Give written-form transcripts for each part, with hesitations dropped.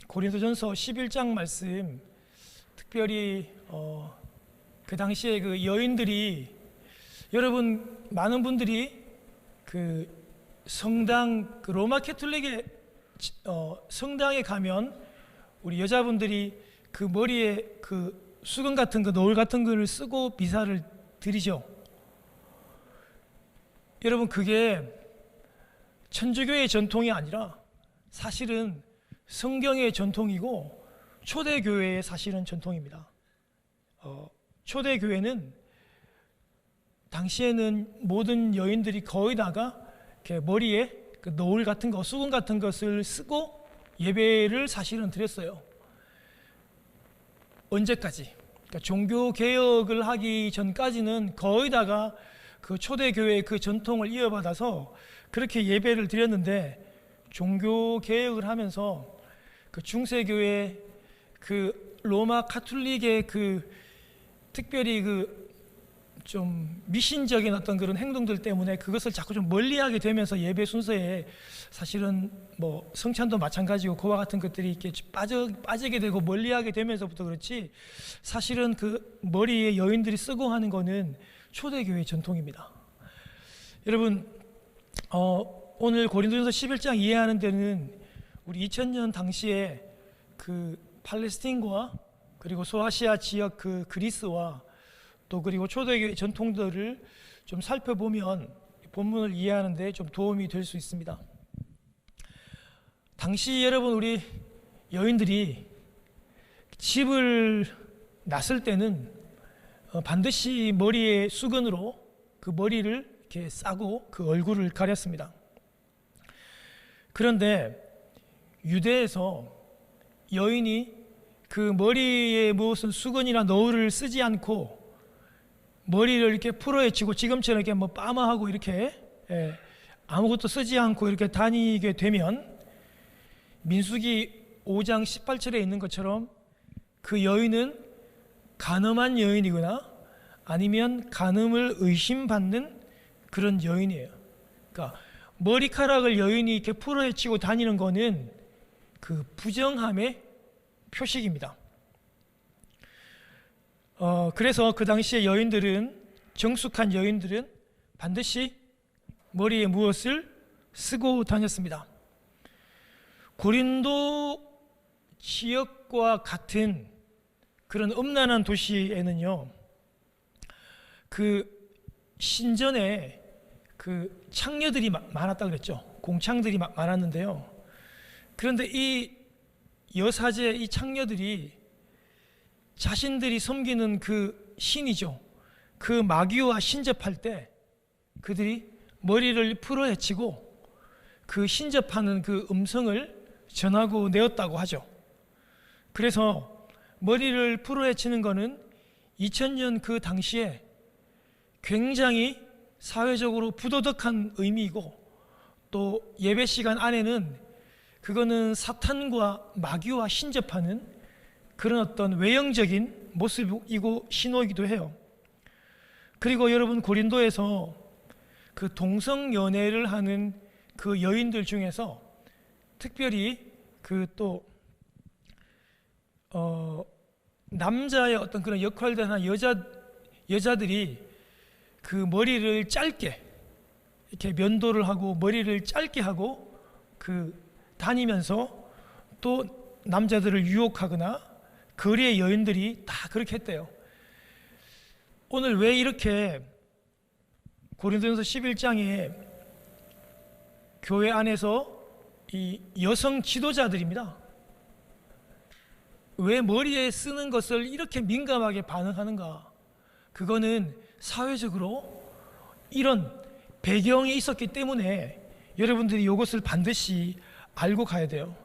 고린도전서 11장 말씀, 특별히 그 당시에 그 여인들이, 여러분 많은 분들이 그 성당, 그 로마 캐톨릭의 성당에 가면 우리 여자분들이 그 머리에 그 수건 같은 거, 노을 같은 거를 쓰고 미사를 드리죠. 여러분, 그게 천주교의 전통이 아니라 사실은 성경의 전통이고 초대교회의 사실은 전통입니다. 초대교회는 당시에는 모든 여인들이 거의 다가 이렇게 머리에 그 노을 같은 거, 수건 같은 것을 쓰고 예배를 사실은 드렸어요. 언제까지? 그러니까 종교 개혁을 하기 전까지는 거의 다가 그 초대교회의 그 전통을 이어받아서 그렇게 예배를 드렸는데, 종교 개혁을 하면서 그 중세교회, 그 로마 카톨릭의 그 특별히 그 좀 미신적인 어떤 그런 행동들 때문에 그것을 자꾸 좀 멀리하게 되면서 예배 순서에 사실은 뭐 성찬도 마찬가지고 그와 같은 것들이 이렇게 빠지게 되고 멀리하게 되면서부터 그렇지, 사실은 그 머리에 여인들이 쓰고 하는 거는 초대교회 전통입니다. 여러분, 오늘 고린도전서 11장 이해하는 데는 우리 2000년 당시에 그 팔레스틴과 그리고 소아시아 지역 그 그리스와 또 그리고 초대교회 전통들을 좀 살펴보면 본문을 이해하는 데 좀 도움이 될 수 있습니다. 당시 여러분, 우리 여인들이 집을 났을 때는 반드시 머리에 수건으로 그 머리를 이렇게 싸고 그 얼굴을 가렸습니다. 그런데 유대에서 여인이 그 머리에 무슨 수건이나 너울을 쓰지 않고 머리를 이렇게 풀어헤치고 지금처럼 이렇게 뭐 파마하고 이렇게 아무것도 쓰지 않고 이렇게 다니게 되면 민수기 5장 18절에 있는 것처럼 그 여인은 간음한 여인이거나 아니면 간음을 의심받는 그런 여인이에요. 그러니까 머리카락을 여인이 이렇게 풀어헤치고 다니는 거는 그 부정함의 표식입니다. 그래서 그 당시에 여인들은, 정숙한 여인들은 반드시 머리에 무엇을 쓰고 다녔습니다. 고린도 지역과 같은 그런 음란한 도시에는요, 그 신전에 그 창녀들이 많았다고 그랬죠. 공창들이 많았는데요. 그런데 이 여사제, 이 창녀들이 자신들이 섬기는 그 신이죠, 그 마귀와 신접할 때 그들이 머리를 풀어헤치고 그 신접하는 그 음성을 전하고 내었다고 하죠. 그래서 머리를 풀어헤치는 것은 2000년 그 당시에 굉장히 사회적으로 부도덕한 의미이고, 또 예배 시간 안에는 그거는 사탄과 마귀와 신접하는 그런 어떤 외형적인 모습이고 신호이기도 해요. 그리고 여러분, 고린도에서 그 동성 연애를 하는 그 여인들 중에서 특별히 그 또 남자의 어떤 그런 역할들 하나, 여자들이 그 머리를 짧게 이렇게 면도를 하고 머리를 짧게 하고 그 다니면서 또 남자들을 유혹하거나, 거리의 여인들이 다 그렇게 했대요. 오늘 왜 이렇게 고린도전서 11장에 교회 안에서 이 여성 지도자들입니다, 왜 머리에 쓰는 것을 이렇게 민감하게 반응하는가? 그거는 사회적으로 이런 배경이 있었기 때문에 여러분들이 이것을 반드시 알고 가야 돼요.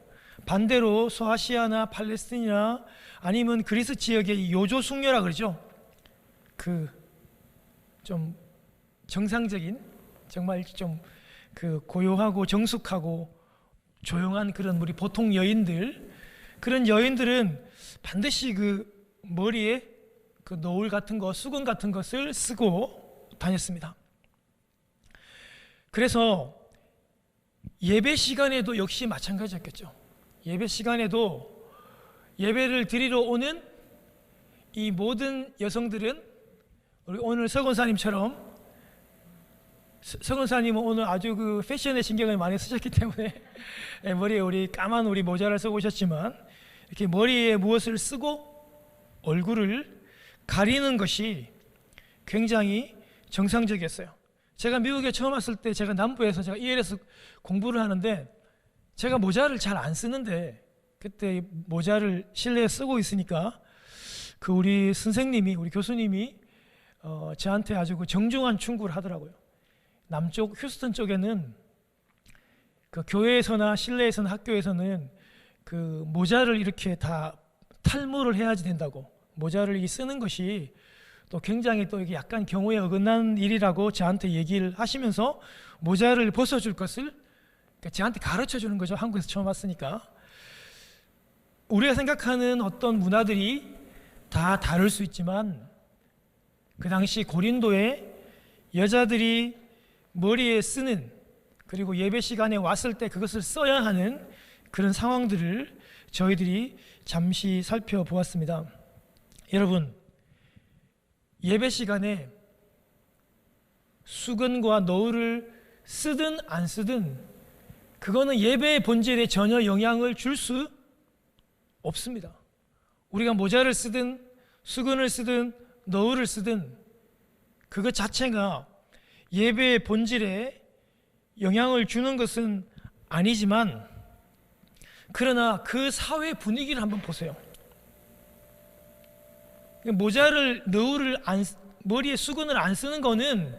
반대로 소아시아나 팔레스틴이나 아니면 그리스 지역의 요조 숙녀라 그러죠. 그 좀 정상적인, 정말 좀 그 고요하고 정숙하고 조용한 그런 우리 보통 여인들, 그런 여인들은 반드시 그 머리에 그 노을 같은 거, 수건 같은 것을 쓰고 다녔습니다. 그래서 예배 시간에도 역시 마찬가지였겠죠. 예배 시간에도 예배를 드리러 오는 이 모든 여성들은 우리 오늘 서 권사님처럼, 서 권사님은 오늘 아주 그 패션에 신경을 많이 쓰셨기 때문에 머리에 우리 까만 우리 모자를 쓰고 오셨지만, 이렇게 머리에 무엇을 쓰고 얼굴을 가리는 것이 굉장히 정상적이었어요. 제가 미국에 처음 왔을 때 제가 남부에서 제가 EL에서 공부를 하는데 제가 모자를 잘 안 쓰는데, 그때 모자를 실내에 쓰고 있으니까 그 우리 선생님이, 우리 교수님이 저한테 아주 그 정중한 충고를 하더라고요. 남쪽 휴스턴 쪽에는 그 교회에서나 실내에서나 학교에서는 그 모자를 이렇게 다 탈모를 해야지 된다고, 모자를 쓰는 것이 또 굉장히 또 이게 약간 경우에 어긋난 일이라고 저한테 얘기를 하시면서 모자를 벗어줄 것을 그러니까 저한테 가르쳐 주는 거죠. 한국에서 처음 왔으니까. 우리가 생각하는 어떤 문화들이 다 다를 수 있지만, 그 당시 고린도에 여자들이 머리에 쓰는, 그리고 예배 시간에 왔을 때 그것을 써야 하는 그런 상황들을 저희들이 잠시 살펴보았습니다. 여러분, 예배 시간에 수건과 너울을 쓰든 안 쓰든 그거는 예배의 본질에 전혀 영향을 줄 수 없습니다. 우리가 모자를 쓰든 수건을 쓰든 너울을 쓰든 그것 자체가 예배의 본질에 영향을 주는 것은 아니지만, 그러나 그 사회 분위기를 한번 보세요. 모자를, 너울을 머리에 수건을 안 쓰는 거는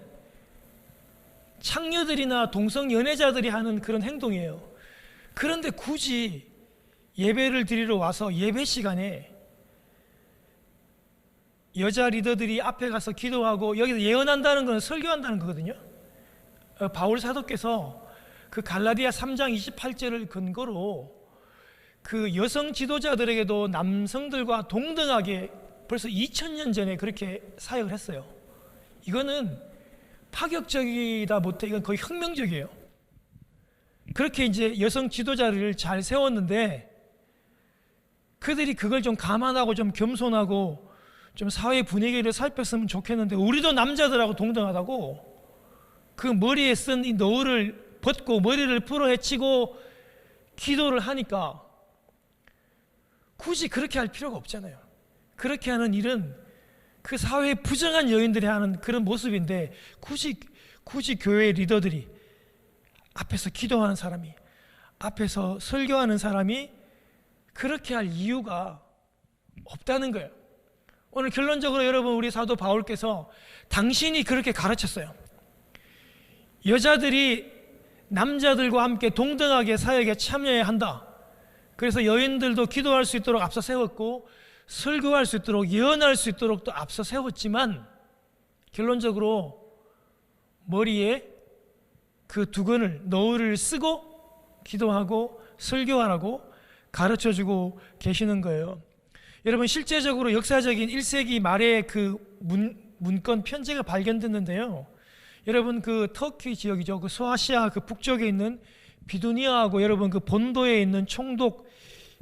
창녀들이나 동성 연애자들이 하는 그런 행동이에요. 그런데 굳이 예배를 드리러 와서 예배 시간에 여자 리더들이 앞에 가서 기도하고, 여기서 예언한다는 건 설교한다는 거거든요. 바울 사도께서 그 갈라디아 3장 28절을 근거로 그 여성 지도자들에게도 남성들과 동등하게 벌써 2000년 전에 그렇게 사역을 했어요. 이거는 파격적이다 못해 이건 거의 혁명적이에요. 그렇게 이제 여성 지도자를 잘 세웠는데, 그들이 그걸 좀 감안하고 좀 겸손하고 좀 사회 분위기를 살폈으면 좋겠는데, 우리도 남자들하고 동등하다고 그 머리에 쓴 이 너울을 벗고 머리를 풀어헤치고 기도를 하니까 굳이 그렇게 할 필요가 없잖아요. 그렇게 하는 일은 그 사회의 부정한 여인들이 하는 그런 모습인데, 굳이 교회 리더들이, 앞에서 기도하는 사람이, 앞에서 설교하는 사람이 그렇게 할 이유가 없다는 거예요. 오늘 결론적으로 여러분, 우리 사도 바울께서 당신이 그렇게 가르쳤어요. 여자들이 남자들과 함께 동등하게 사역에 참여해야 한다. 그래서 여인들도 기도할 수 있도록 앞서 세웠고, 설교할 수 있도록, 예언할 수 있도록 또 앞서 세웠지만, 결론적으로 머리에 그 두건을, 너울을 쓰고 기도하고 설교하라고 가르쳐주고 계시는 거예요. 여러분, 실제적으로 역사적인 1세기 말에 그 문건 편지가 발견됐는데요. 여러분, 그 터키 지역이죠. 그 소아시아 그 북쪽에 있는 비두니아하고 여러분 그 본도에 있는 총독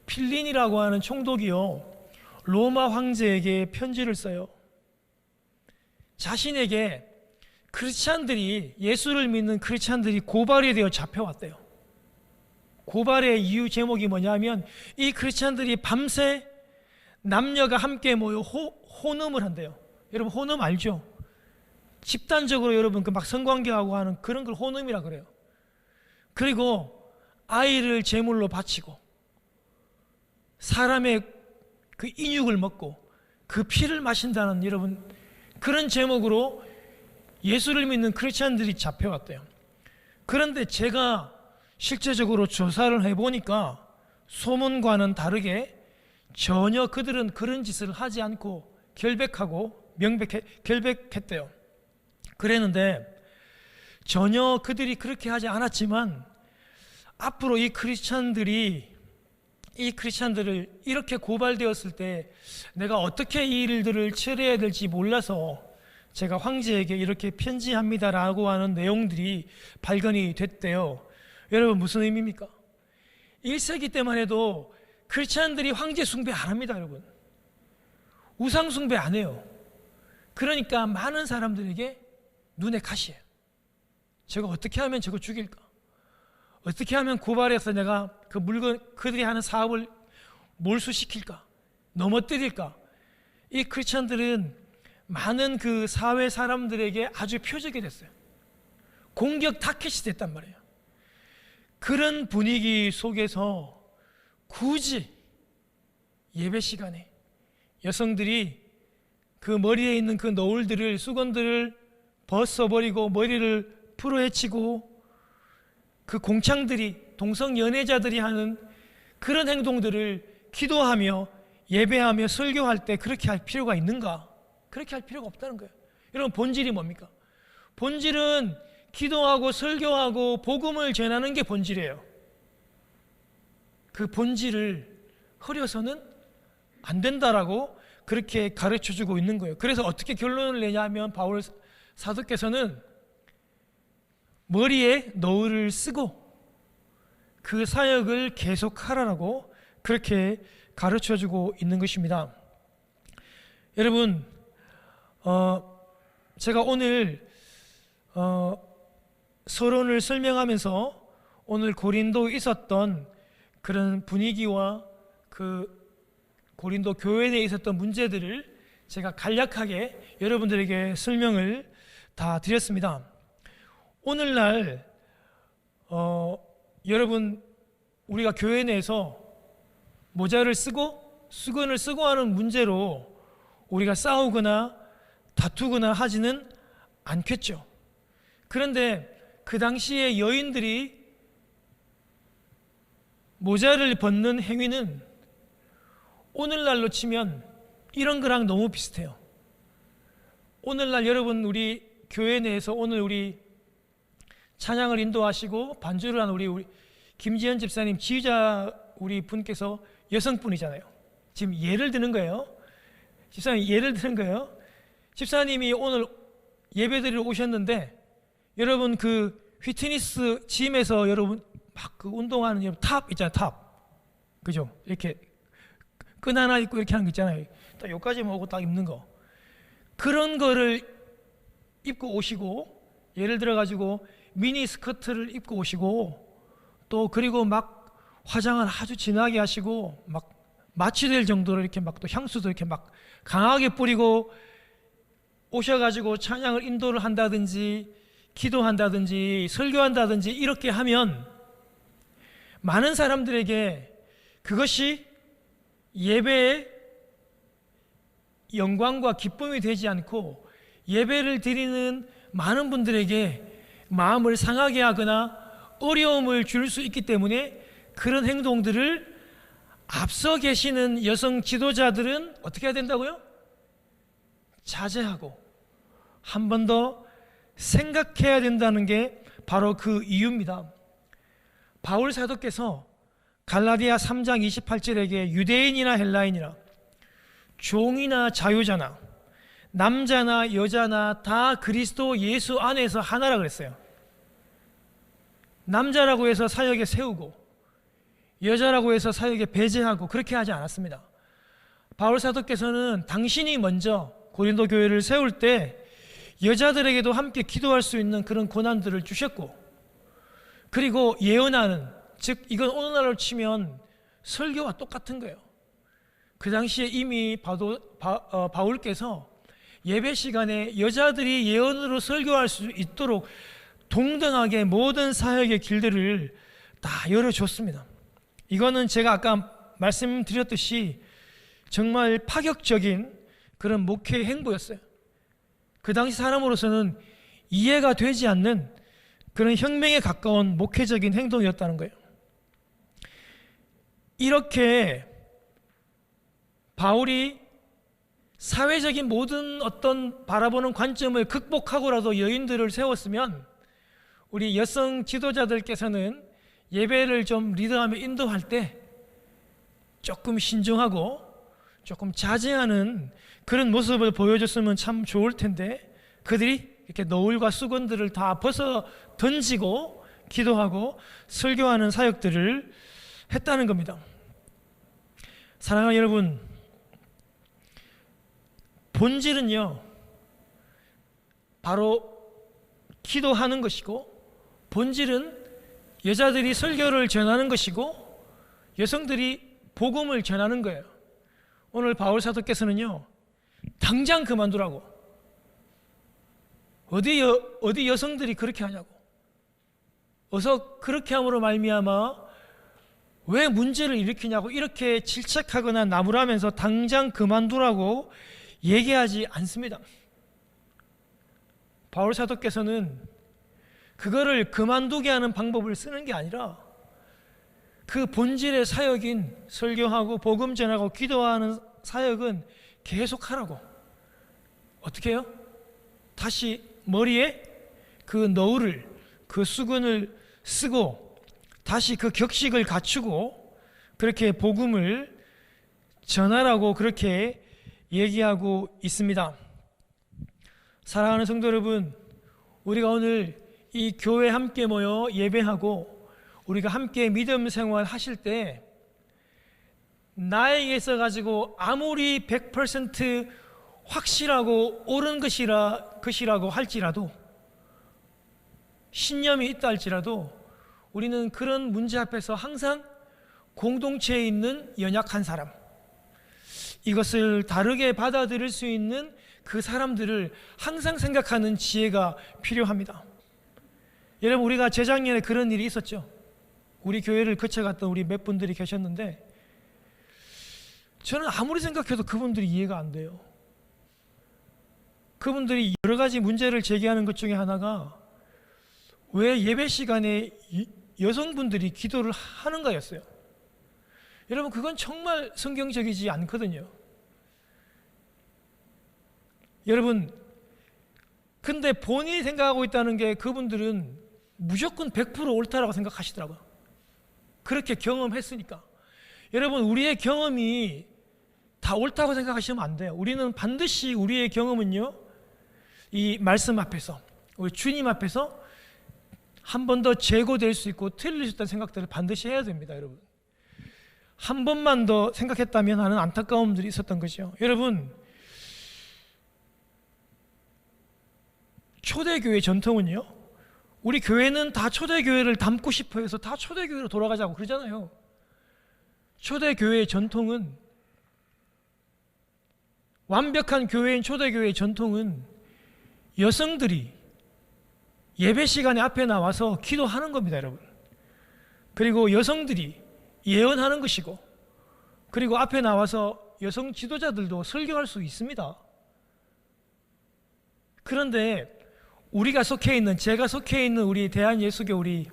필린이라고 하는 총독이요, 로마 황제에게 편지를 써요. 자신에게 크리스찬들이, 예수를 믿는 크리스찬들이 고발이 되어 잡혀왔대요. 고발의 이유 제목이 뭐냐면, 이 크리스찬들이 밤새 남녀가 함께 모여 혼음을 한대요. 여러분, 혼음 알죠? 집단적으로 여러분 그 막 성관계하고 하는 그런 걸 혼음이라 그래요. 그리고 아이를 제물로 바치고 사람의 그 인육을 먹고 그 피를 마신다는, 여러분, 그런 제목으로 예수를 믿는 크리스찬들이 잡혀왔대요. 그런데 제가 실제적으로 조사를 해보니까 소문과는 다르게 전혀 그들은 그런 짓을 하지 않고 결백했대요. 그랬는데 전혀 그들이 그렇게 하지 않았지만, 앞으로 이 크리스찬들을 이렇게 고발되었을 때 내가 어떻게 이 일들을 처리해야 될지 몰라서 제가 황제에게 이렇게 편지합니다라고 하는 내용들이 발견이 됐대요. 여러분, 무슨 의미입니까? 1세기 때만 해도 크리스찬들이 황제 숭배 안 합니다, 여러분. 우상 숭배 안 해요. 그러니까 많은 사람들에게 눈에 가시예요. 제가 어떻게 하면 저거 죽일까? 어떻게 하면 고발해서 내가 그 물건, 그들이 하는 사업을 몰수시킬까? 넘어뜨릴까? 이 크리스찬들은 많은 그 사회 사람들에게 아주 표적이 됐어요. 공격 타켓이 됐단 말이에요. 그런 분위기 속에서 굳이 예배 시간에 여성들이 그 머리에 있는 그 너울들을, 수건들을 벗어버리고 머리를 풀어헤치고 그 공창들이, 동성 연애자들이 하는 그런 행동들을 기도하며 예배하며 설교할 때 그렇게 할 필요가 있는가? 그렇게 할 필요가 없다는 거예요. 여러분, 본질이 뭡니까? 본질은 기도하고 설교하고 복음을 전하는 게 본질이에요. 그 본질을 흐려서는 안 된다라고 그렇게 가르쳐주고 있는 거예요. 그래서 어떻게 결론을 내냐면 바울 사도께서는 머리에 너울을 쓰고 그 사역을 계속하라고 그렇게 가르쳐주고 있는 것입니다. 여러분, 제가 오늘 서론을 설명하면서 오늘 고린도에 있었던 그런 분위기와 그 고린도 교회 내에 있었던 문제들을 제가 간략하게 여러분들에게 설명을 다 드렸습니다. 오늘날 여러분, 우리가 교회 내에서 모자를 쓰고 수건을 쓰고 하는 문제로 우리가 싸우거나 다투거나 하지는 않겠죠. 그런데 그 당시에 여인들이 모자를 벗는 행위는 오늘날로 치면 이런 거랑 너무 비슷해요. 오늘날 여러분, 우리 교회 내에서 오늘 우리 찬양을 인도하시고 반주를 한 우리 김지현 집사님 지휘자 우리 분께서 여성분이잖아요. 지금 예를 드는 거예요. 집사님 예를 드는 거예요. 집사님이 오늘 예배드리러 오셨는데 여러분 그 휘트니스 짐에서 여러분 막 그 운동하는 여러분 탑 있잖아요. 탑. 그죠? 이렇게 끈 하나 입고 이렇게 하는 거 있잖아요. 딱 여기까지만 오고 딱 입는 거. 그런 거를 입고 오시고 예를 들어 가지고 미니 스커트를 입고 오시고 또 그리고 막 화장을 아주 진하게 하시고 막 마취될 정도로 이렇게 막 또 향수도 이렇게 막 강하게 뿌리고 오셔가지고 찬양을 인도를 한다든지 기도한다든지 설교한다든지 이렇게 하면 많은 사람들에게 그것이 예배의 영광과 기쁨이 되지 않고 예배를 드리는 많은 분들에게 마음을 상하게 하거나 어려움을 줄 수 있기 때문에 그런 행동들을 앞서 계시는 여성 지도자들은 어떻게 해야 된다고요? 자제하고 한 번 더 생각해야 된다는 게 바로 그 이유입니다. 바울 사도께서 갈라디아 3장 28절에게 유대인이나 헬라인이나 종이나 자유자나 남자나 여자나 다 그리스도 예수 안에서 하나라 그랬어요. 남자라고 해서 사역에 세우고 여자라고 해서 사역에 배제하고 그렇게 하지 않았습니다. 바울 사도께서는 당신이 먼저 고린도 교회를 세울 때 여자들에게도 함께 기도할 수 있는 그런 권한들을 주셨고, 그리고 예언하는, 즉 이건 오늘날로 치면 설교와 똑같은 거예요. 그 당시에 이미 바울께서 예배 시간에 여자들이 예언으로 설교할 수 있도록 동등하게 모든 사역의 길들을 다 열어줬습니다. 이거는 제가 아까 말씀드렸듯이 정말 파격적인 그런 목회의 행보였어요. 그 당시 사람으로서는 이해가 되지 않는 그런 혁명에 가까운 목회적인 행동이었다는 거예요. 이렇게 바울이 사회적인 모든 어떤 바라보는 관점을 극복하고라도 여인들을 세웠으면 우리 여성 지도자들께서는 예배를 좀 리더하며 인도할 때 조금 신중하고 조금 자제하는 그런 모습을 보여줬으면 참 좋을 텐데, 그들이 이렇게 너울과 수건들을 다 벗어 던지고 기도하고 설교하는 사역들을 했다는 겁니다. 사랑하는 여러분, 본질은요 바로 기도하는 것이고, 본질은 여자들이 설교를 전하는 것이고 여성들이 복음을 전하는 거예요. 오늘 바울 사도께서는요 당장 그만두라고. 어디 여성들이 그렇게 하냐고. 어서 그렇게 함으로 말미암아 왜 문제를 일으키냐고 이렇게 질책하거나 나무라면서 당장 그만두라고 얘기하지 않습니다. 바울 사도께서는 그거를 그만두게 하는 방법을 쓰는 게 아니라 그 본질의 사역인 설교하고 복음 전하고 기도하는 사역은 계속하라고. 어떻게 해요? 다시 머리에 그 너울을, 그 수건을 쓰고 다시 그 격식을 갖추고 그렇게 복음을 전하라고 그렇게 얘기하고 있습니다. 사랑하는 성도 여러분, 우리가 오늘 이 교회 함께 모여 예배하고 우리가 함께 믿음 생활 하실 때 나에게 있어가지고 아무리 100% 확실하고 옳은 것이라고 할지라도, 신념이 있다 할지라도 우리는 그런 문제 앞에서 항상 공동체에 있는 연약한 사람, 이것을 다르게 받아들일 수 있는 그 사람들을 항상 생각하는 지혜가 필요합니다. 여러분, 우리가 재작년에 그런 일이 있었죠. 우리 교회를 거쳐갔던 우리 몇 분들이 계셨는데 저는 아무리 생각해도 그분들이 이해가 안 돼요. 그분들이 여러 가지 문제를 제기하는 것 중에 하나가 왜 예배 시간에 여성분들이 기도를 하는가였어요. 여러분, 그건 정말 성경적이지 않거든요. 여러분, 근데 본인이 생각하고 있다는 게 그분들은 무조건 100% 옳다라고 생각하시더라고요. 그렇게 경험했으니까. 여러분, 우리의 경험이 다 옳다고 생각하시면 안 돼요. 우리는 반드시 우리의 경험은요, 이 말씀 앞에서, 우리 주님 앞에서 한 번 더 재고될 수 있고 틀릴 수 있다는 생각들을 반드시 해야 됩니다. 여러분, 한 번만 더 생각했다면 하는 안타까움들이 있었던 거죠. 여러분, 초대교회 전통은요, 우리 교회는 다 초대교회를 닮고 싶어 해서 다 초대교회로 돌아가자고 그러잖아요. 초대교회의 전통은, 완벽한 교회인 초대교회의 전통은 여성들이 예배 시간에 앞에 나와서 기도하는 겁니다, 여러분. 그리고 여성들이 예언하는 것이고, 그리고 앞에 나와서 여성 지도자들도 설교할 수 있습니다. 그런데 우리가 속해 있는, 제가 속해 있는 우리 대한예수교 우리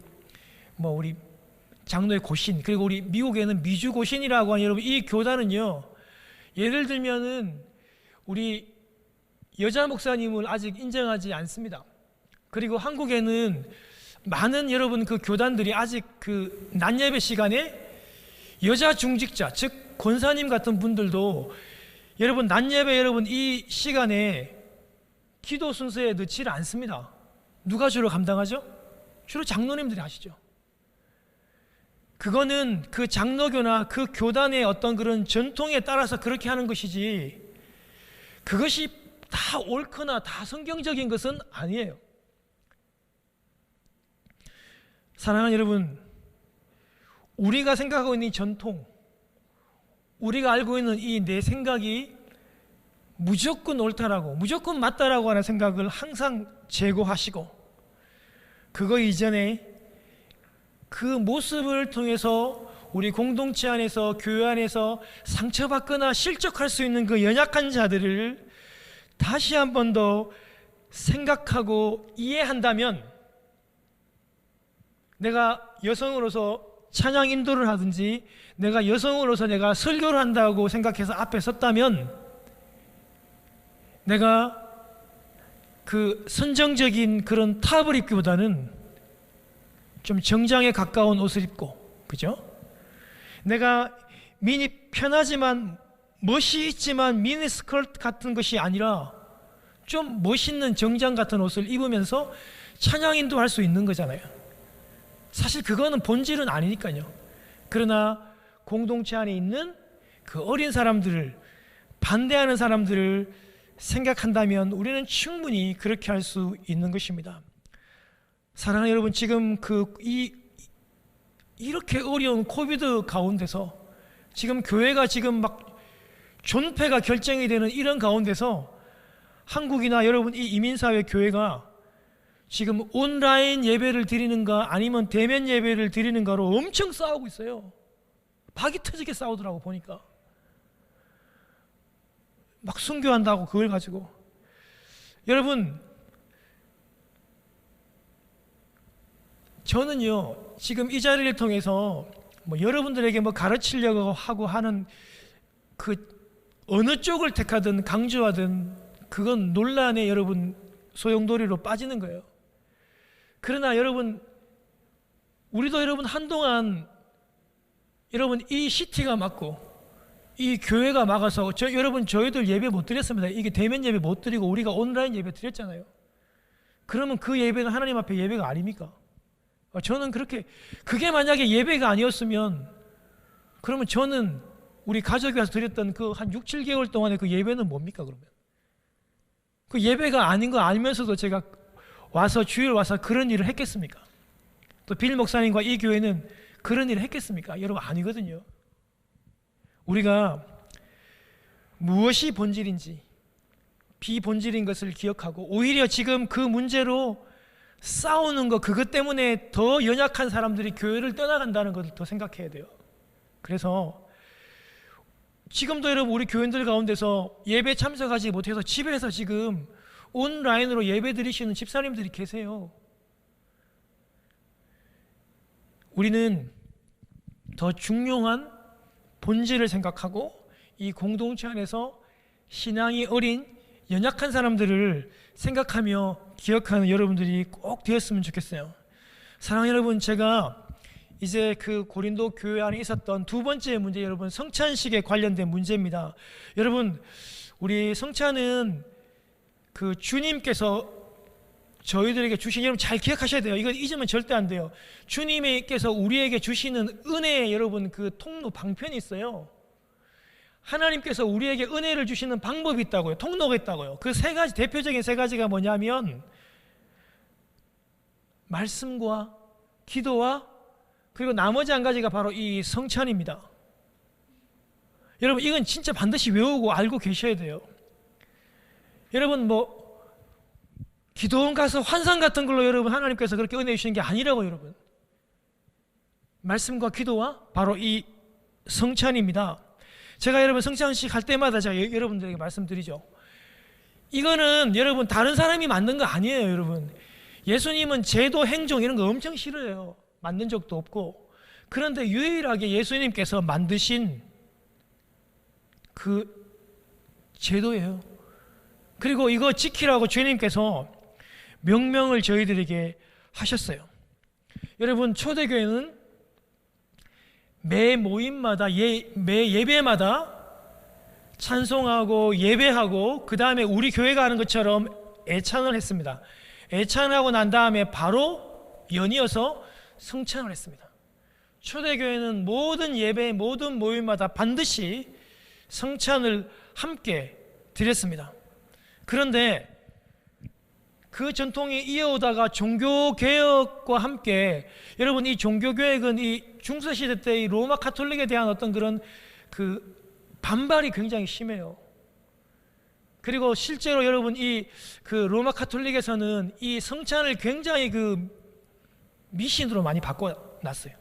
장로의 고신, 그리고 우리 미국에는 미주 고신이라고 하는, 여러분, 이 교단은요, 예를 들면은 우리 여자 목사님을 아직 인정하지 않습니다. 그리고 한국에는 많은 여러분 그 교단들이 아직 그 낮 예배 시간에 여자 중직자, 즉 권사님 같은 분들도 여러분 낮 예배, 여러분 이 시간에 기도 순서에 넣지를 않습니다. 누가 주로 감당하죠? 주로 장로님들이 하시죠. 그거는 그 장로교나 그 교단의 어떤 그런 전통에 따라서 그렇게 하는 것이지, 그것이 다 옳거나 다 성경적인 것은 아니에요. 사랑하는 여러분, 우리가 생각하고 있는 이 전통, 우리가 알고 있는 이 내 생각이 무조건 옳다라고, 무조건 맞다라고 하는 생각을 항상 제거하시고, 그거 이전에 그 모습을 통해서 우리 공동체 안에서, 교회 안에서 상처받거나 실족할 수 있는 그 연약한 자들을 다시 한 번 더 생각하고 이해한다면, 내가 여성으로서 찬양 인도를 하든지, 내가 여성으로서 내가 설교를 한다고 생각해서 앞에 섰다면, 내가 그 선정적인 그런 탑을 입기보다는 좀 정장에 가까운 옷을 입고, 그죠? 내가 미니 편하지만 멋이 있지만 미니 스커트 같은 것이 아니라 좀 멋있는 정장 같은 옷을 입으면서 찬양 인도할 수 있는 거잖아요. 사실 그거는 본질은 아니니까요. 그러나 공동체 안에 있는 그 어린 사람들을, 반대하는 사람들을 생각한다면 우리는 충분히 그렇게 할 수 있는 것입니다. 사랑하는 여러분, 지금 이렇게 어려운 코비드 가운데서 지금 교회가 지금 막 존폐가 결정이 되는 이런 가운데서 한국이나 여러분 이 이민사회 교회가 지금 온라인 예배를 드리는가 아니면 대면 예배를 드리는가로 엄청 싸우고 있어요. 박이 터지게 싸우더라고 보니까. 막 순교한다고 그걸 가지고. 여러분, 저는요 지금 이 자리를 통해서 뭐 여러분들에게 뭐 가르치려고 하고 하는 그 어느 쪽을 택하든 강조하든 그건 논란에 여러분 소용돌이로 빠지는 거예요. 그러나 여러분, 우리도 여러분 한동안 여러분 이 시티가 막고 이 교회가 막아서 여러분 저희들 예배 못 드렸습니다. 이게 대면 예배 못 드리고 우리가 온라인 예배 드렸잖아요. 그러면 그 예배는 하나님 앞에 예배가 아닙니까? 저는 그게 만약에 예배가 아니었으면 그러면 저는 우리 가족이 와서 드렸던 그 한 6, 7개월 동안의 그 예배는 뭡니까 그러면? 그 예배가 아닌 거 알면서도 제가 와서 주일 와서 그런 일을 했겠습니까? 또 빌 목사님과 이 교회는 그런 일을 했겠습니까? 여러분 아니거든요. 우리가 무엇이 본질인지 비본질인 것을 기억하고 오히려 지금 그 문제로 싸우는 거 그것 때문에 더 연약한 사람들이 교회를 떠나간다는 것을 더 생각해야 돼요. 그래서 지금도 여러분 우리 교인들 가운데서 예배 참석하지 못해서 집에서 지금 온라인으로 예배 드리시는 집사님들이 계세요. 우리는 더 중요한 본질을 생각하고 이 공동체 안에서 신앙이 어린 연약한 사람들을 생각하며 기억하는 여러분들이 꼭 되었으면 좋겠어요. 사랑하는 여러분, 제가 이제 그 고린도 교회 안에 있었던 두 번째 문제, 여러분 성찬식에 관련된 문제입니다. 여러분, 우리 성찬은 그 주님께서 저희들에게 주신, 여러분 잘 기억하셔야 돼요. 이건 잊으면 절대 안 돼요. 주님께서 우리에게 주시는 은혜의 여러분 그 통로 방편이 있어요. 하나님께서 우리에게 은혜를 주시는 방법이 있다고요. 통로가 있다고요. 그 세 가지, 대표적인 세 가지가 뭐냐면 말씀과 기도와 그리고 나머지 한 가지가 바로 이 성찬입니다. 여러분 이건 진짜 반드시 외우고 알고 계셔야 돼요. 여러분 뭐 기도원 가서 환상 같은 걸로 여러분 하나님께서 그렇게 은혜 주시는 게 아니라고. 여러분 말씀과 기도와 바로 이 성찬입니다. 제가 여러분 성찬식 할 때마다 제가 여러분들에게 말씀드리죠. 이거는 여러분 다른 사람이 만든 거 아니에요. 여러분 예수님은 제도 행정 이런 거 엄청 싫어해요. 만든 적도 없고. 그런데 유일하게 예수님께서 만드신 그 제도예요. 그리고 이거 지키라고 주님께서 명령을 저희들에게 하셨어요. 여러분 초대교회는 매 모임마다 매 예배마다 찬송하고 예배하고 그 다음에 우리 교회가 하는 것처럼 애찬을 했습니다. 애찬하고 난 다음에 바로 연이어서 성찬을 했습니다. 초대교회는 모든 예배, 모든 모임마다 반드시 성찬을 함께 드렸습니다. 그런데 그 전통이 이어오다가 종교개혁과 함께, 여러분 이 종교개혁은 이 중세시대 때의 로마 카톨릭에 대한 어떤 그런 그 반발이 굉장히 심해요. 그리고 실제로 여러분 이 그 로마 카톨릭에서는 이 성찬을 굉장히 그 미신으로 많이 바꿔놨어요.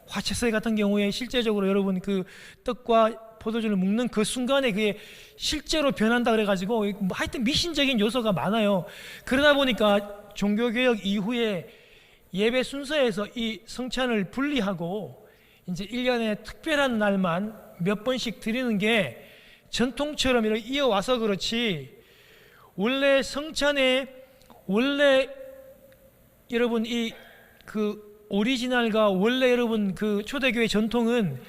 화채새 같은 경우에 실제적으로 여러분 그 떡과 포도주를 먹는 그 순간에 그게 실제로 변한다 그래가지고 하여튼 미신적인 요소가 많아요. 그러다 보니까 종교개혁 이후에 예배 순서에서 이 성찬을 분리하고 이제 1년에 특별한 날만 몇 번씩 드리는 게 전통처럼 이렇게 이어와서 그렇지, 원래 성찬에 원래 여러분 이 그 오리지널과 원래 여러분 그 초대교회 전통은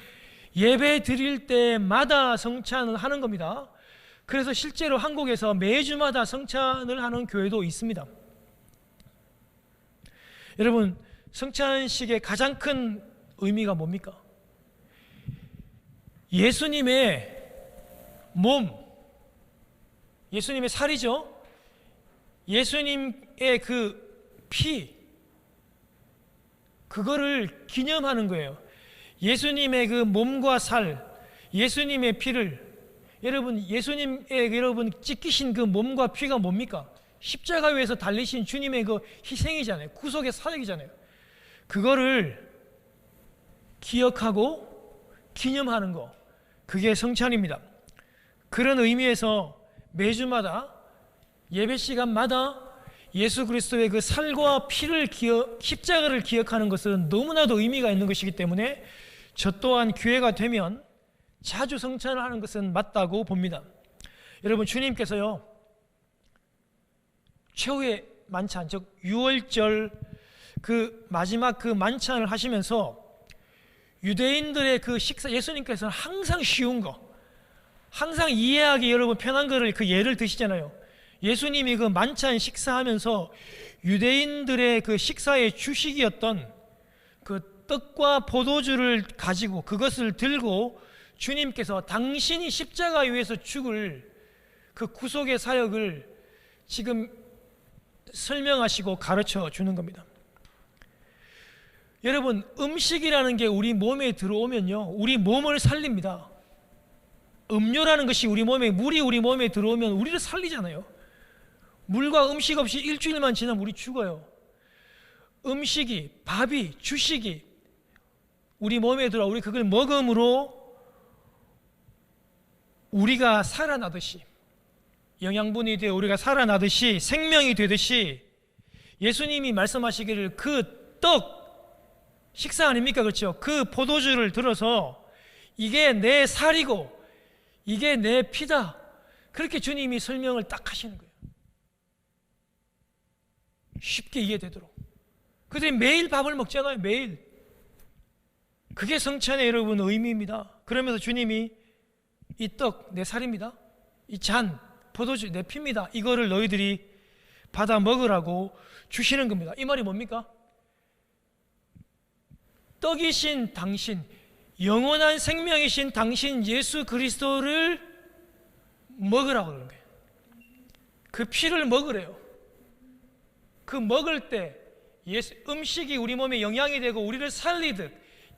예배 드릴 때마다 성찬을 하는 겁니다. 그래서 실제로 한국에서 매주마다 성찬을 하는 교회도 있습니다. 여러분 성찬식의 가장 큰 의미가 뭡니까? 예수님의 몸, 예수님의 살이죠. 예수님의 그 피, 그거를 기념하는 거예요. 예수님의 그 몸과 살, 예수님의 피를, 여러분 예수님의 여러분 찢기신 그 몸과 피가 뭡니까? 십자가 위에서 달리신 주님의 그 희생이잖아요. 구속의 사역이잖아요. 그거를 기억하고 기념하는 거, 그게 성찬입니다. 그런 의미에서 매주마다 예배 시간마다 예수 그리스도의 그 살과 피를 십자가를 기억하는 것은 너무나도 의미가 있는 것이기 때문에 저 또한 기회가 되면 자주 성찬을 하는 것은 맞다고 봅니다. 여러분, 주님께서요, 최후의 만찬, 즉 유월절 그 마지막 그 만찬을 하시면서 유대인들의 그 식사, 예수님께서는 항상 쉬운 거, 항상 이해하기 여러분 편한 거를 그 예를 드시잖아요. 예수님이 그 만찬 식사하면서 유대인들의 그 식사의 주식이었던 그 떡과 포도주를 가지고 그것을 들고 주님께서 당신이 십자가 위에서 죽을 그 구속의 사역을 지금 설명하시고 가르쳐 주는 겁니다. 여러분, 음식이라는 게 우리 몸에 들어오면요, 우리 몸을 살립니다. 음료라는 것이 우리 몸에, 물이 우리 몸에 들어오면 우리를 살리잖아요. 물과 음식 없이 일주일만 지나면 우리 죽어요. 음식이, 밥이, 주식이 우리 몸에 들어와 우리 그걸 먹음으로 우리가 살아나듯이, 영양분이 되어 우리가 살아나듯이, 생명이 되듯이 예수님이 말씀하시기를 그 떡, 식사 아닙니까? 그렇죠? 그 포도주를 들어서 이게 내 살이고 이게 내 피다, 그렇게 주님이 설명을 딱 하시는 거예요. 쉽게 이해되도록. 그들이 매일 밥을 먹잖아요. 매일. 그게 성찬의 여러분 의미입니다. 그러면서 주님이 이 떡 내 살입니다, 이 잔 포도주 내 피입니다, 이거를 너희들이 받아 먹으라고 주시는 겁니다. 이 말이 뭡니까? 떡이신 당신, 영원한 생명이신 당신 예수 그리스도를 먹으라고 그러는 거예요. 그 피를 먹으래요. 그 먹을 때 음식이 우리 몸에 영향이 되고 우리를 살리듯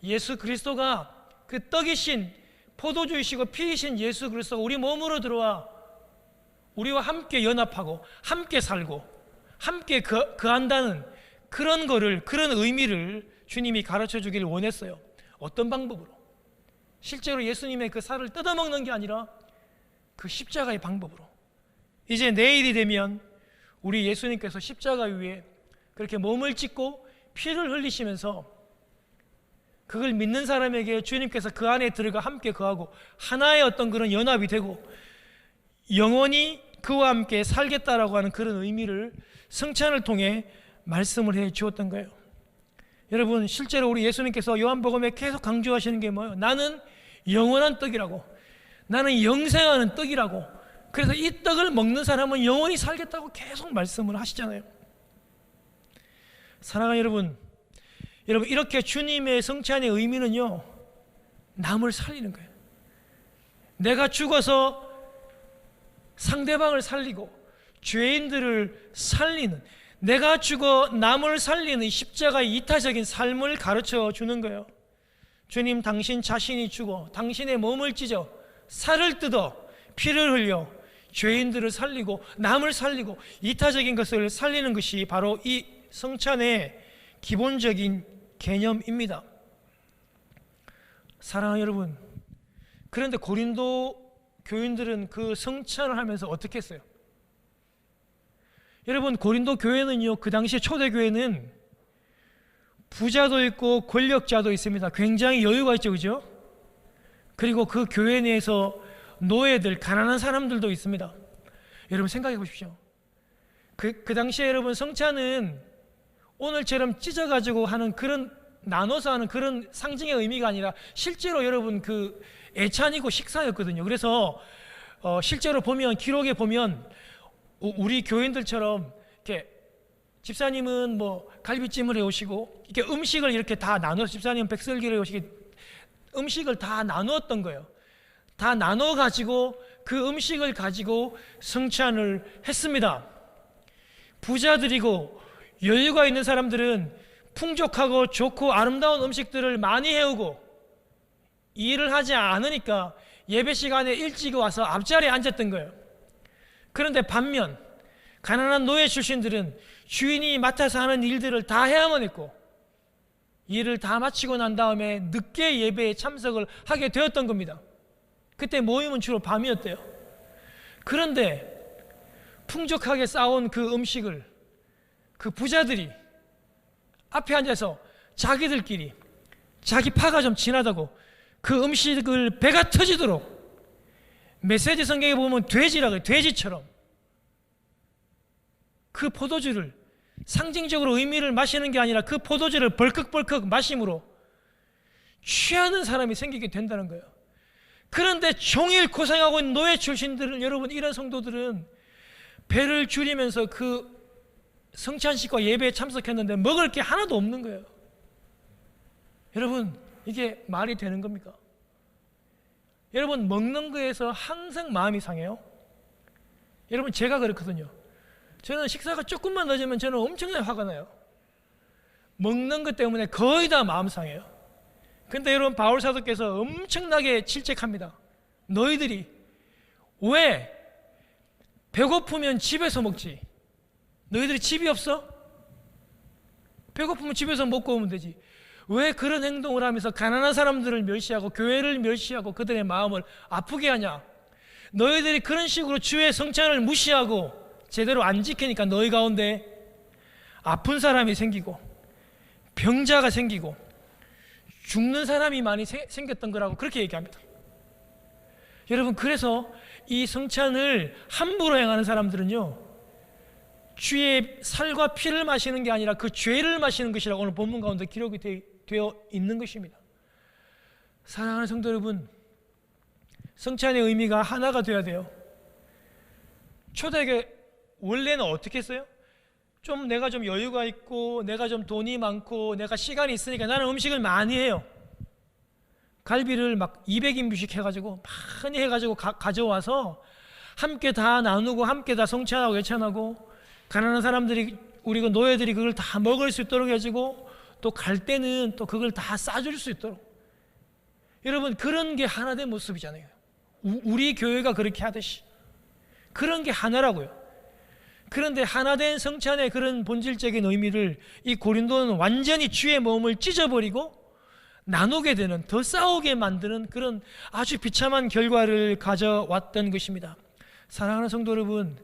예수 그리스도가 그 떡이신 포도주이시고 피이신 예수 그리스도가 우리 몸으로 들어와 우리와 함께 연합하고 함께 살고 함께 거한다는 그런 거를, 그런 의미를 주님이 가르쳐 주기를 원했어요. 어떤 방법으로? 실제로 예수님의 그 살을 뜯어먹는 게 아니라 그 십자가의 방법으로. 이제 내일이 되면 우리 예수님께서 십자가 위에 그렇게 몸을 찢고 피를 흘리시면서 그걸 믿는 사람에게 주님께서 그 안에 들어가 함께 거하고 하나의 어떤 그런 연합이 되고 영원히 그와 함께 살겠다라고 하는 그런 의미를 성찬을 통해 말씀을 해 주었던 거예요. 여러분, 실제로 우리 예수님께서 요한복음에 계속 강조하시는 게 뭐예요? 나는 영원한 떡이라고, 나는 영생하는 떡이라고, 그래서 이 떡을 먹는 사람은 영원히 살겠다고 계속 말씀을 하시잖아요. 사랑하는 여러분, 이렇게 주님의 성찬의 의미는요, 남을 살리는 거예요. 내가 죽어서 상대방을 살리고 죄인들을 살리는, 내가 죽어 남을 살리는 십자가의 이타적인 삶을 가르쳐 주는 거예요. 주님, 당신 자신이 죽어 당신의 몸을 찢어 살을 뜯어 피를 흘려 죄인들을 살리고 남을 살리고 이타적인 것을 살리는 것이 바로 이 성찬의 기본적인 개념입니다. 사랑하는 여러분, 그런데 고린도 교인들은 그 성찬을 하면서 어떻게 했어요? 여러분, 고린도 교회는요, 그 당시 초대교회는 부자도 있고 권력자도 있습니다. 굉장히 여유가 있죠, 그죠? 그리고 그 교회 내에서 노예들, 가난한 사람들도 있습니다. 여러분 생각해 보십시오. 그 당시에 여러분 성찬은 오늘처럼 찢어가지고 하는 그런, 나눠서 하는 그런 상징의 의미가 아니라 실제로 여러분 그 애찬이고 식사였거든요. 그래서 실제로 보면, 기록에 보면 우리 교인들처럼 이렇게 집사님은 뭐 갈비찜을 해오시고 이렇게 음식을 이렇게 다 나눠서, 집사님은 백설기를 해오시고 음식을 다 나누었던 거예요. 다 나눠 가지고 그 음식을 가지고 성찬을 했습니다. 부자들이고 여유가 있는 사람들은 풍족하고 좋고 아름다운 음식들을 많이 해오고 일을 하지 않으니까 예배 시간에 일찍 와서 앞자리에 앉았던 거예요. 그런데 반면 가난한 노예 출신들은 주인이 맡아서 하는 일들을 다 해야만 했고 일을 다 마치고 난 다음에 늦게 예배에 참석을 하게 되었던 겁니다. 그때 모임은 주로 밤이었대요. 그런데 풍족하게 싸온 그 음식을 그 부자들이 앞에 앉아서 자기들끼리 자기 파가 좀 진하다고 그 음식을 배가 터지도록, 메시지 성경에 보면 돼지라고 해요. 돼지처럼 그 포도주를 상징적으로 의미를 마시는 게 아니라 그 포도주를 벌컥벌컥 마심으로 취하는 사람이 생기게 된다는 거예요. 그런데 종일 고생하고 있는 노예 출신들은, 여러분, 이런 성도들은 배를 줄이면서 그 성찬식과 예배에 참석했는데 먹을 게 하나도 없는 거예요. 여러분, 이게 말이 되는 겁니까? 여러분, 먹는 거에서 항상 마음이 상해요. 여러분, 제가 그렇거든요. 저는 식사가 조금만 늦으면 저는 엄청나게 화가 나요. 먹는 것 때문에 거의 다 마음 상해요. 근데 여러분, 바울 사도께서 엄청나게 질책합니다. 너희들이 왜 배고프면 집에서 먹지? 너희들이 집이 없어? 배고프면 집에서 먹고 오면 되지. 왜 그런 행동을 하면서 가난한 사람들을 멸시하고 교회를 멸시하고 그들의 마음을 아프게 하냐? 너희들이 그런 식으로 주의 성찬을 무시하고 제대로 안 지키니까 너희 가운데 아픈 사람이 생기고 병자가 생기고 죽는 사람이 많이 생겼던 거라고 그렇게 얘기합니다. 여러분, 그래서 이 성찬을 함부로 행하는 사람들은요, 주의 살과 피를 마시는 게 아니라 그 죄를 마시는 것이라고 오늘 본문 가운데 기록이 되어 있는 것입니다. 사랑하는 성도 여러분, 성찬의 의미가 하나가 되어야 돼요. 초대교회 원래는 어떻게 했어요? 내가 좀 여유가 있고 내가 좀 돈이 많고 내가 시간이 있으니까 나는 음식을 많이 해요. 갈비를 막 200인분씩 해가지고 많이 해가지고 가져와서 함께 다 나누고 함께 다 성찬하고 예찬하고 가난한 사람들이, 우리 그 노예들이 그걸 다 먹을 수 있도록 해주고 또 갈 때는 또 그걸 다 싸줄 수 있도록. 여러분, 그런 게 하나된 모습이잖아요. 우리 교회가 그렇게 하듯이 그런 게 하나라고요. 그런데 하나된 성찬의 그런 본질적인 의미를 이 고린도는 완전히 주의 몸을 찢어버리고 나누게 되는, 더 싸우게 만드는 그런 아주 비참한 결과를 가져왔던 것입니다. 사랑하는 성도 여러분,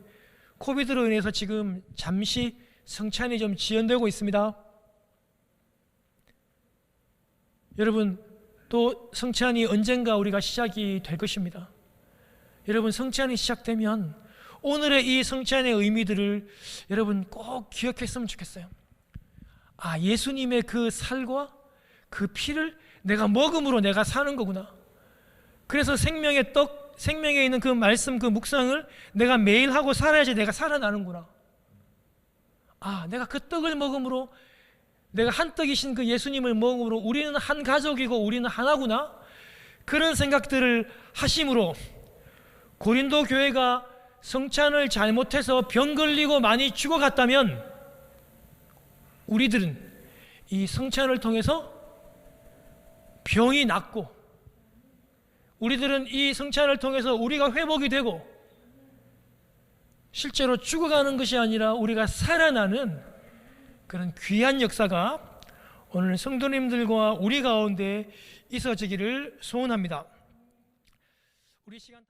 코비드로 인해서 지금 잠시 성찬이 좀 지연되고 있습니다. 여러분, 또 성찬이 언젠가 우리가 시작이 될 것입니다. 여러분, 성찬이 시작되면 오늘의 이 성찬의 의미들을 여러분 꼭 기억했으면 좋겠어요. 아, 예수님의 그 살과 그 피를 내가 먹음으로 내가 사는 거구나. 그래서 생명의 떡, 생명에 있는 그 말씀, 그 묵상을 내가 매일 하고 살아야지 내가 살아나는구나. 아, 내가 그 떡을 먹음으로, 내가 한 떡이신 그 예수님을 먹음으로 우리는 한 가족이고 우리는 하나구나. 그런 생각들을 하심으로 고린도 교회가 성찬을 잘못해서 병 걸리고 많이 죽어갔다면 우리들은 이 성찬을 통해서 병이 낫고, 우리들은 이 성찬을 통해서 우리가 회복이 되고 실제로 죽어가는 것이 아니라 우리가 살아나는 그런 귀한 역사가 오늘 성도님들과 우리 가운데 있어지기를 소원합니다. 우리 시간